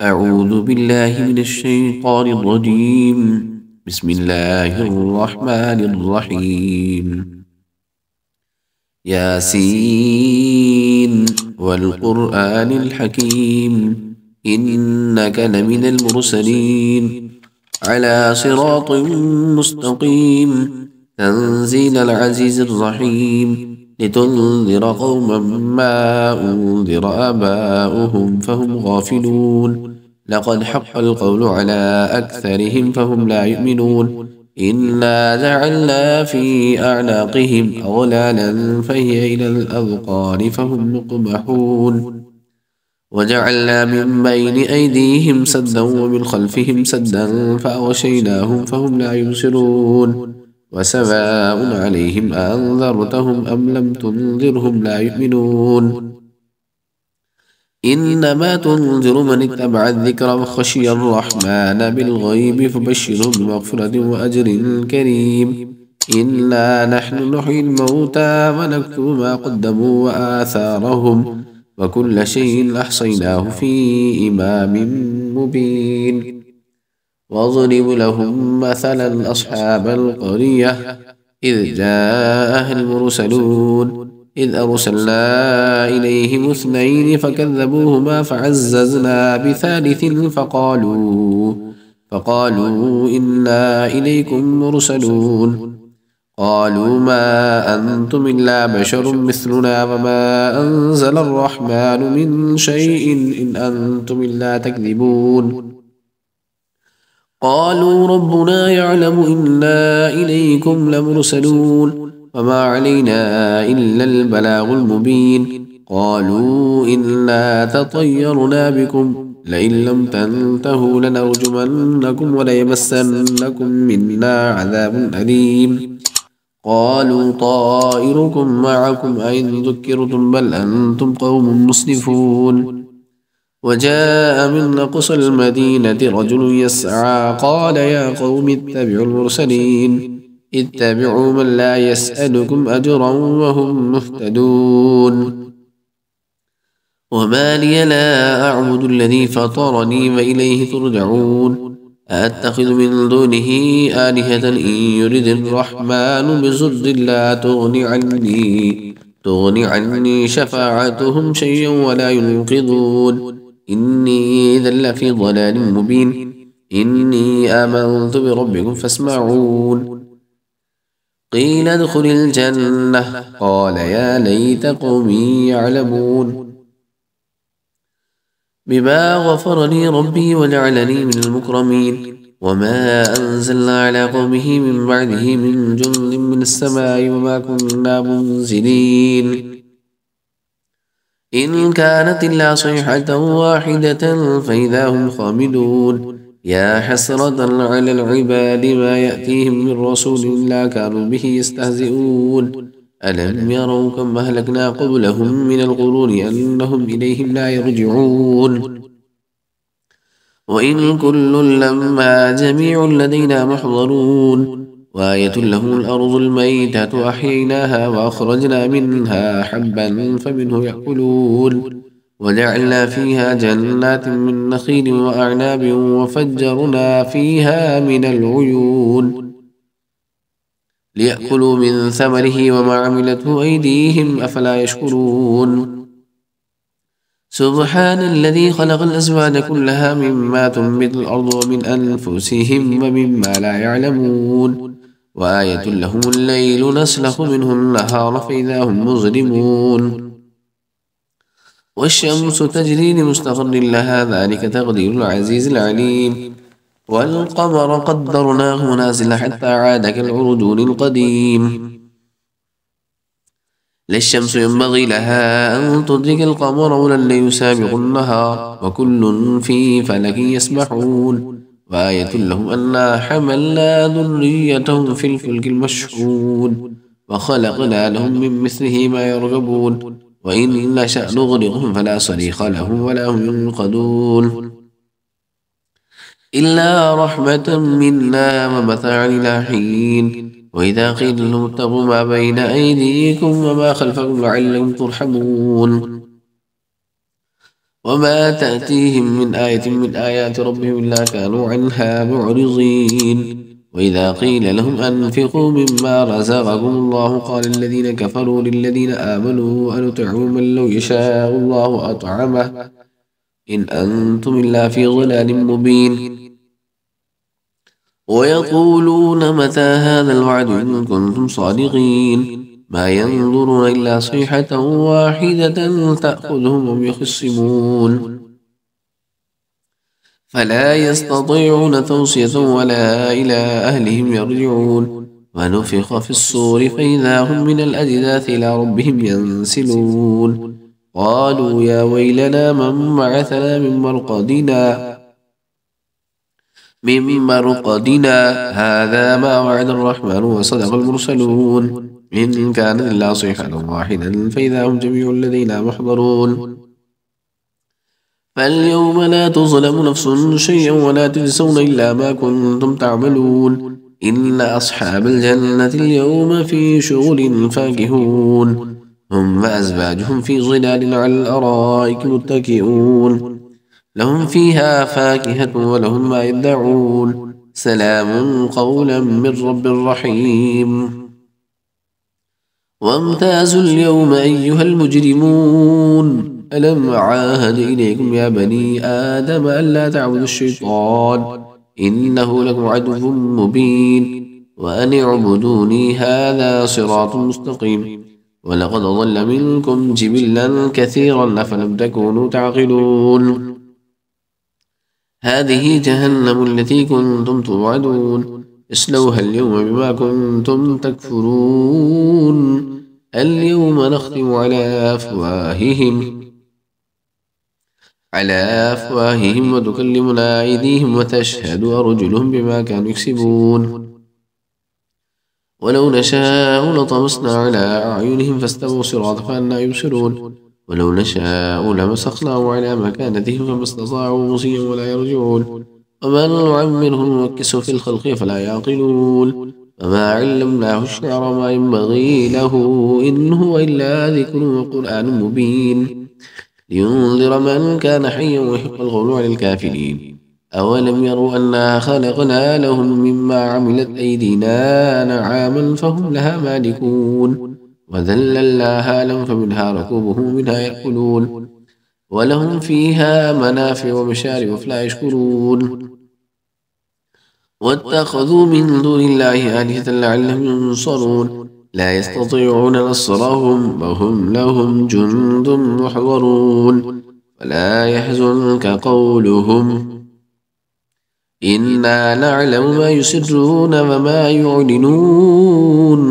أعوذ بالله من الشيطان الرجيم. بسم الله الرحمن الرحيم. ياسين والقرآن الحكيم إنك لمن المرسلين على صراط مستقيم تنزيل العزيز الرحيم لتنذر قوما ما أنذر آباؤهم فهم غافلون لقد حق القول على أكثرهم فهم لا يؤمنون إنا جعلنا في أعناقهم أغلالا فهي إلى الأذقان فهم مقمحون وجعلنا من بين أيديهم سدا ومن خلفهم سدا فأغشيناهم فهم لا يبصرون وسواء عليهم أنذرتهم أم لم تنذرهم لا يؤمنون إنما تنذر من اتبع الذكر وخشي الرحمن بالغيب فبشره بمغفرة وأجر كريم إنا نحن نحيي الموتى ونكتب ما قدموا وآثارهم وكل شيء أحصيناه في إمام مبين واضرب لهم مثلا أصحاب القرية إذ جاءها المرسلون إذ أرسلنا إليهم اثنين فكذبوهما فعززنا بثالث فقالوا إنا إليكم مرسلون قالوا ما أنتم إلا بشر مثلنا وما أنزل الرحمن من شيء إن أنتم إلا تكذبون قالوا ربنا يعلم إنا إليكم لمرسلون وما علينا إلا البلاغ المبين قالوا إنا تطيرنا بكم لئن لم تنتهوا لنرجمنكم وليمسنكم منا عذاب أليم قالوا طائركم معكم أئن ذكرتم بل أنتم قوم مسرفون وجاء من أقصى المدينة رجل يسعى قال يا قوم اتبعوا المرسلين اتبعوا من لا يسألكم أجرا وهم مهتدون وما لي لا أعبد الذي فطرني وإليه ترجعون أأتخذ من دونه آلهة إن يرد الرحمن بضر لا تغني عني شفاعتهم شيئا ولا ينقذون إني إذا لفي ضلال مبين إني آمنت بربكم فاسمعون قيل ادخل الجنة قال يا ليت قومي يعلمون بما غفر لي ربي وجعلني من المكرمين وما أنزلنا على قومه من بعده من جند من السماء وما كنا منزلين إن كانت إلا صيحة واحدة فإذا هم خامدون يا حسرة على العباد ما يأتيهم من رسول إلا كانوا به يستهزئون ألم يروا كم أهلكنا قبلهم من القرون أنهم إليهم لا يرجعون وإن كل لما جميع لدينا محضرون وآية لهم الأرض الميتة أحييناها وأخرجنا منها حبا فمنه يأكلون وجعلنا فيها جنات من نخيل وأعناب وفجرنا فيها من العيون ليأكلوا من ثمره وما عملته أيديهم أفلا يشكرون سبحان الذي خلق الأزواج كلها مما تنبت الأرض ومن أنفسهم ومما لا يعلمون وآية لهم الليل نسلخ منه النهار فإذا هم مظلمون والشمس تجري لمستقر لها ذلك تقدير العزيز العليم والقمر قدرناه منازل حتى عاد كالعرجون القديم لا الشمس ينبغي لها أن تدرك القمر ولا الليل سابق النهار وكل في فلك يسبحون وآية لهم أنا حملنا ذريتهم في الفلك المشحون وخلقنا لهم من مثله ما يرغبون وإن نشأ نغرقهم فلا صريخ لهم ولا هم ينقذون إلا رحمة منا ومتاعا إلى حين وإذا قيل لهم اتقوا ما بين أيديكم وما خلفكم لعلكم ترحمون وما تأتيهم من آية من آيات ربهم إلا كانوا عنها معرضين وإذا قيل لهم أنفقوا مما رزقكم الله قال الذين كفروا للذين آمنوا أنطعم من لو يشاء الله أطعمه إن أنتم إلا في ضلال مبين ويقولون متى هذا الوعد إن كنتم صادقين ما ينظرون إلا صيحة واحدة تأخذهم وهم يخصمون فلا يستطيعون توصية ولا إلى أهلهم يرجعون ونفخ في الصور فإذا هم من الأجداث إلى ربهم ينسلون قالوا يا ويلنا من بعثنا من مرقدنا هذا ما وعد الرحمن وصدق المرسلون إن كان إلا صيحة واحدة فإذا هم جميع الذين محضرون فاليوم لا تظلم نفس شيئا ولا تجزون إلا ما كنتم تعملون إن أصحاب الجنة اليوم في شغل فاكهون هم وأزواجهم في ظلال على الأرائك متكئون لهم فيها فاكهة ولهم ما يدعون سلام قولا من رب رحيم وامتازوا اليوم أيها المجرمون ألم عاهد إليكم يا بني آدم ألا تعبدوا الشيطان إنه لكم عدو مبين وأن اعبدوني هذا صراط مستقيم ولقد ضل منكم جبلا كثيرا أفلم تكونوا تعقلون هذه جهنم التي كنتم توعدون اصلوها اليوم بما كنتم تكفرون اليوم نختم على أفواههم وتكلمنا أيديهم وتشهد أرجلهم بما كانوا يكسبون ولو نشاء لطمسنا على أعينهم فاستبقوا الصراط فأنى يبصرون ولو نشاء لمسخناهم على مكانتهم فما استطاعوا مصيا ولا يرجعون وما نعمره ننكسه في الخلق فلا يعقلون وما علمناه الشعر ما ينبغي له إن هو إلا ذكر وقرآن مبين لينذر من كان حيا ويحق القول على الكافرين أولم يروا أنا خلقنا لهم مما عملت أيدينا نعاما فهم لها مالكون وذللناها لهم فمنها ركوبهم ومنها يأكلون ولهم فيها منافع ومشارب فلا يشكرون واتخذوا من دون الله آلهة لعلهم ينصرون لا يستطيعون نصرهم وهم لهم جند محضرون ولا يحزنك قولهم إنا نعلم ما يسرون وما يعلنون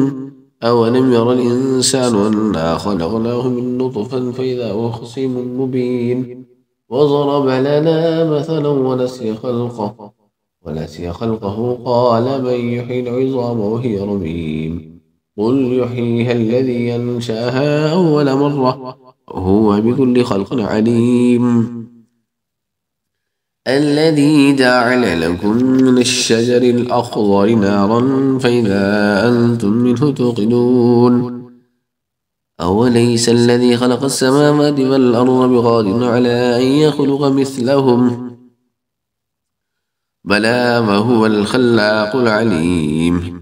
أولم ير الإنسان أنا خلقناه من نطفة فإذا هو خصيم مبين وضرب لنا مثلا ونسي خلقه قال من يحيي العظام وهي رميم قل يحييها الذي أنشأها أول مرة وهو بكل خلق عليم الذي جعل لكم من الشجر الأخضر نارا فإذا أنتم منه توقدون أوليس الذي خلق السماوات والأرض بقادر على أن يخلق مثلهم بلى وهو الخلاق العليم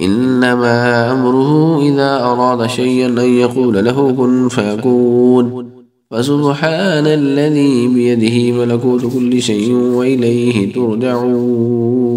إنما أمره إذا أراد شيئا أن يقول له كن فيكون فسبحان الذي بيده ملكوت كل شيء وإليه ترجعون